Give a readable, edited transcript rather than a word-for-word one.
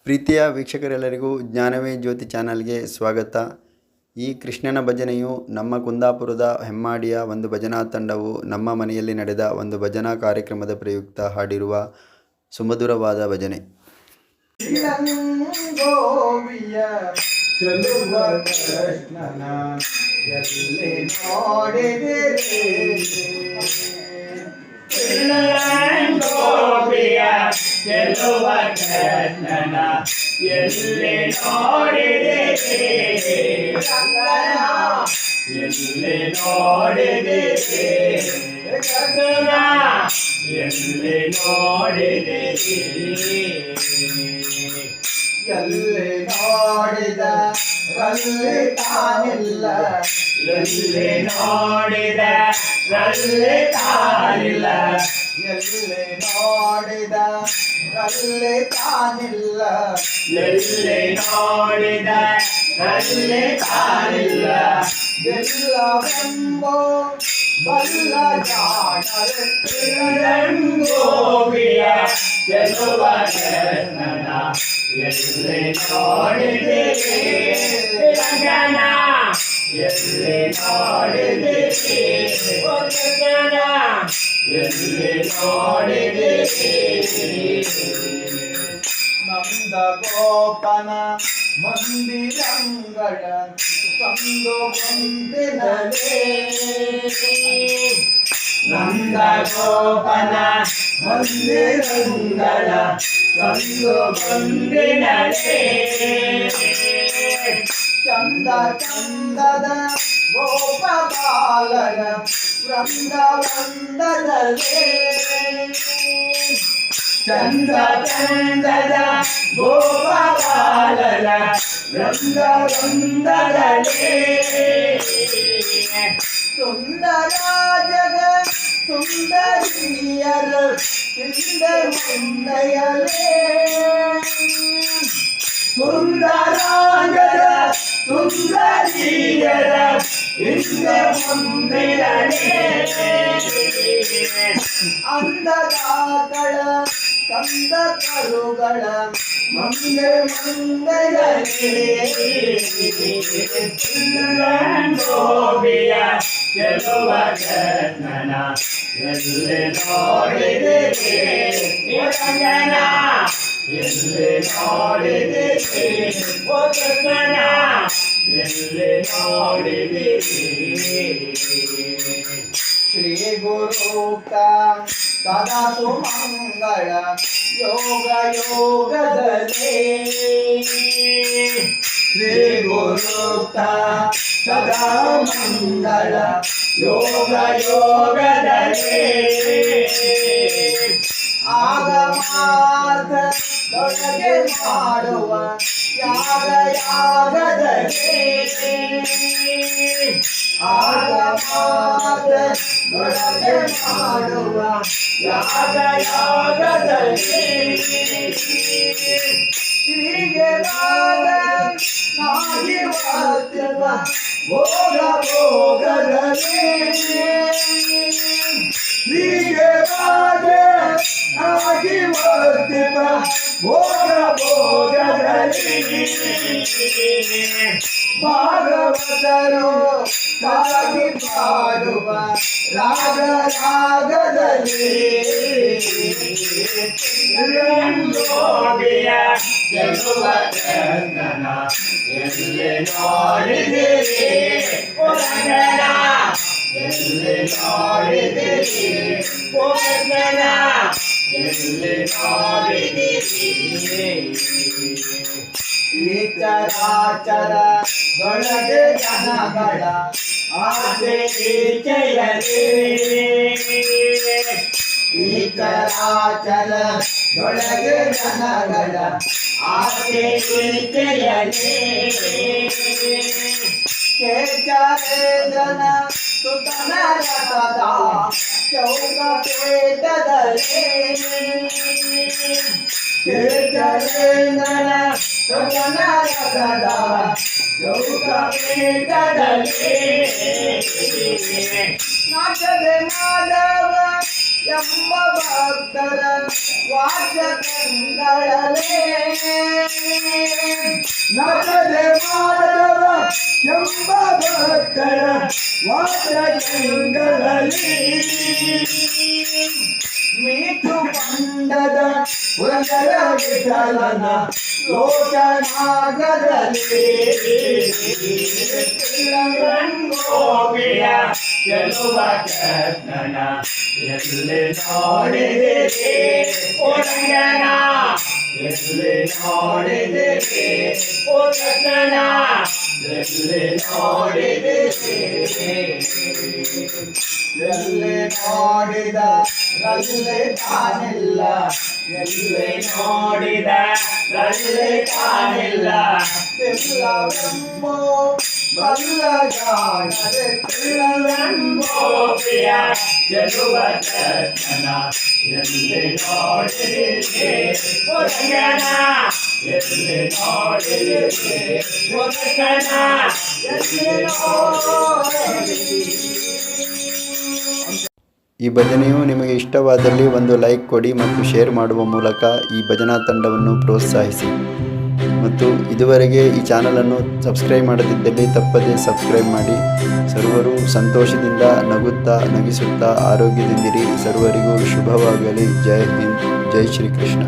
ಪ್ರೀತಿಯ ವೀಕ್ಷಕರೆಲ್ಲರಿಗೂ ಜ್ಞಾನವೇ ಜ್ಯೋತಿ ಚಾನಲ್ಗೆ ಸ್ವಾಗತ. ಈ ಕೃಷ್ಣನ ಭಜನೆಯು ನಮ್ಮ ಕುಂದಾಪುರದ ಹೆಮ್ಮಾಡಿಯ ಒಂದು ಭಜನಾ ತಂಡವು ನಮ್ಮ ಮನೆಯಲ್ಲಿ ನಡೆದ ಒಂದು ಭಜನಾ ಕಾರ್ಯಕ್ರಮದ ಪ್ರಯುಕ್ತ ಹಾಡಿರುವ ಸುಮಧುರವಾದ ಭಜನೆ. ಗೆಲ್ಲುವ ಕೃಷ್ಣನ ಎಲ್ಲಿ ನೋಡಿದಿರಿ ಎಲ್ಲಿ ನೋಡಿದಿರಿ ಕೃಷ್ಣನ ಎಲ್ಲಿ ನೋಡಿದಿರಿ ಎಲ್ಲಿ ನೋಡಿದ ರಲ್ಲಿ ತಾನಿಲ್ಲ ಎಲ್ಲಿ ನೋಡಿದ ರಲ್ಲಿ ತಾನಿಲ್ಲ ಎಲ್ಲಿ ನೋಡಿದ ರಲ್ಲಿ ತಾನಿಲ್ಲ ಎಲ್ಲಿ ನೋಡಿದ ರಲ್ಲಿ ತಾನಿಲ್ಲ ಎಲ್ಲವೆಂಬೋ ಬಲ್ಲ ಜಾಣರು ರಂಗೋಬಿಯ ಗೆಲ್ಲುವ ಕೃಷ್ಣನ ಎಲ್ಲಿ ನೋಡಿದಿರಿ ರಂಗನ ಎಲ್ಲಿ ನೋಡಿದಿರಿ ಕೃಷ್ಣನ ಎಲ್ಲಿ ನೋಡಿದಿರಿ ನಂದ ಗೋಪನ ಮಂದಿರಂಗಳ ಸಂದು ಗೊಂದಿನಲೇ ನಂದ ಗೋಪನ ಮಂದಿರಂಗಳ ಸಂದು ಗೊಂದಿನಲೇ ಚಂದ ಚಂದದ ಗೋಪ ಬಾಲನ ವೃಂದ ವಂದನಲೇ ಚಂದ ಚಂದದ ಗೋಪಾಲನ ವೃಂದ ವೃಂದಗಳೇ ಸುಂದರ ಜಗ ಸುಂದರಿಯರ ಹಿಂದೆ ಮುಂದೆಯಲೇ ಸುಂದರಾಂಗದ ಸುಂದರಿಯರ ಹಿಂದೆ ಮುಂದಿರಲೇ ಅಂದದಾಗಳ ಕಂದ ಕರುಗಳ ಮುಂದೆ ಮುಂದೆಯಲೇ ಗೋಪಿಯ ಗೆಲ್ಲುವ ಕೃಷ್ಣನ ಎಲ್ಲಿ ನೋಡಿದಿರಿ ರಂಗನ ಎಲ್ಲಿ ನೋಡಿದಿರಿ ಕೃಷ್ಣನ ಎಲ್ಲಿ ನೋಡಿದಿರಿ ಶ್ರೀ ಗುರುಕ ಸದಾ ಸುಮಂಗಳ ಯೋಗ ಯೋಗದಲ್ಲಿ ಶ್ರೀ ಗುರುತ ಸದಾ ಮಂಗಳ ಯೋಗ ಯೋಗದಲ್ಲಿ ಆಗಮಾರ್ಗದೊಳಗೆ ಮಾಡುವ ಯಾಗ ಯಾಗದಲ್ಲಿ ಆಗಮಾರ್ಗದೊಳಗೆ ಮಾಡುವ ಯಾಗ ಯಾಗದಲ್ಲಿ ಶ್ರೀಗೆ ರಾಗ ನಾಗಿ ವಾದ್ಯವ ಭೋಗ ಭೋಗದಲ್ಲಿ ಹೀಗೆ ಬಾಗೆ ಆಗಿ ವರ್ತಿಪ ಭೋಗ ಭೋಗದಲ್ಲಿ ಭಾಗವತರು ಸಾಗಿ ಪಾಡುವ ರಾಗ ರಾಗದಲ್ಲಿ ರಂಗೋಬಿಯ ಗೆಲ್ಲುವ ಕೃಷ್ಣನ ಎಲ್ಲಿ ನೋಡಿದಿರಿ ರಂಗನ ಎಲ್ಲಿ ನೋಡಿದಿರಿ ಕೃಷ್ಣನ ಎಲ್ಲಿ ನೋಡಿದಿರಿ ಈ ಚರಾಚರ ದೊಳಗೆ ಜನಗಳ ಆಸೆ ಈಚೆಯಲ್ಲಿ ಈ ಚರಾಚರ ದೊಳಗೆ ಜನಗಳ ಆಸೆ ಈಚೆಯಲ್ಲಿ ಜನ ಸುತನ ರಥದ ಚೌಕ ಪೇಟದಲ್ಲಿ ಕೇತರೇಂದ್ರನ ಸುತನ ರಥದ ಚೌಕ ಪೀಠದಲ್ಲಿ ನಾಚದೆ ಮಾಧವ ಎಂಬ ಭಕ್ತರ ವಾಚಕಂಗಳೇ ನಟನೆ ಮಾಡದವ ಎಂಬ ಭಕ್ತರ ವಾದ್ಯಗಳಲ್ಲಿ ಮೀಟು ಬಂಡದ ಪುರಂದರ ವಿಠಲನ ಲೋಕನಾಗದಲ್ಲಿ ಗೋಪಿಯ ಗೆಲುವ ಕೃಷ್ಣನ ಎಲ್ಲಿ ನೋಡಿದಿರಿ ಓ ರಂಗನ ಎಲ್ಲಿ ನೋಡಿದಿರಿ ಓ ಕೃಷ್ಣನ ಎಲ್ಲಿ ನೋಡಿದಿರಿ ಎಲ್ಲಿ ನೋಡಿದ ಅಲ್ಲಿ ತಾನಿಲ್ಲ ಎಲ್ಲಿ ನೋಡಿದ ಅಲ್ಲಿ ಕಾಣಿಲ್ಲ ಎಲ್ಲವೆಂಬೋ ಬಲ್ಲ ಜಾಣದೆ ಗೋಪಿಯ ಗೆಲುವ ಕೃಷ್ಣನ ಎಲ್ಲಿ ನೋಡಿದಿರಿ ಓ ರಂಗನ ಎಲ್ಲಿ ನೋಡಿದಿರಿ ಓ ಕೃಷ್ಣನ ಎಲ್ಲಿ ನೋಡಿದಿರಿ. ಈ ಭಜನೆಯು ನಿಮಗೆ ಇಷ್ಟವಾದಲ್ಲಿ ಒಂದು ಲೈಕ್ ಕೊಡಿ ಮತ್ತು ಶೇರ್ ಮಾಡುವ ಮೂಲಕ ಈ ಭಜನಾ ತಂಡವನ್ನು ಪ್ರೋತ್ಸಾಹಿಸಿ. ಮತ್ತು ಇದುವರೆಗೆ ಈ ಚಾನಲನ್ನು ಸಬ್ಸ್ಕ್ರೈಬ್ ಮಾಡದಿದ್ದಲ್ಲಿ ತಪ್ಪದೇ ಸಬ್ಸ್ಕ್ರೈಬ್ ಮಾಡಿ. ಸರ್ವರು ಸಂತೋಷದಿಂದ ನಗುತ್ತಾ ನಗಿಸುತ್ತಾ ಆರೋಗ್ಯದಿಂದಿರಿ. ಸರ್ವರಿಗೂ ಶುಭವಾಗಲಿ. ಜೈ ಹಿಂದ್, ಜೈ ಶ್ರೀಕೃಷ್ಣ.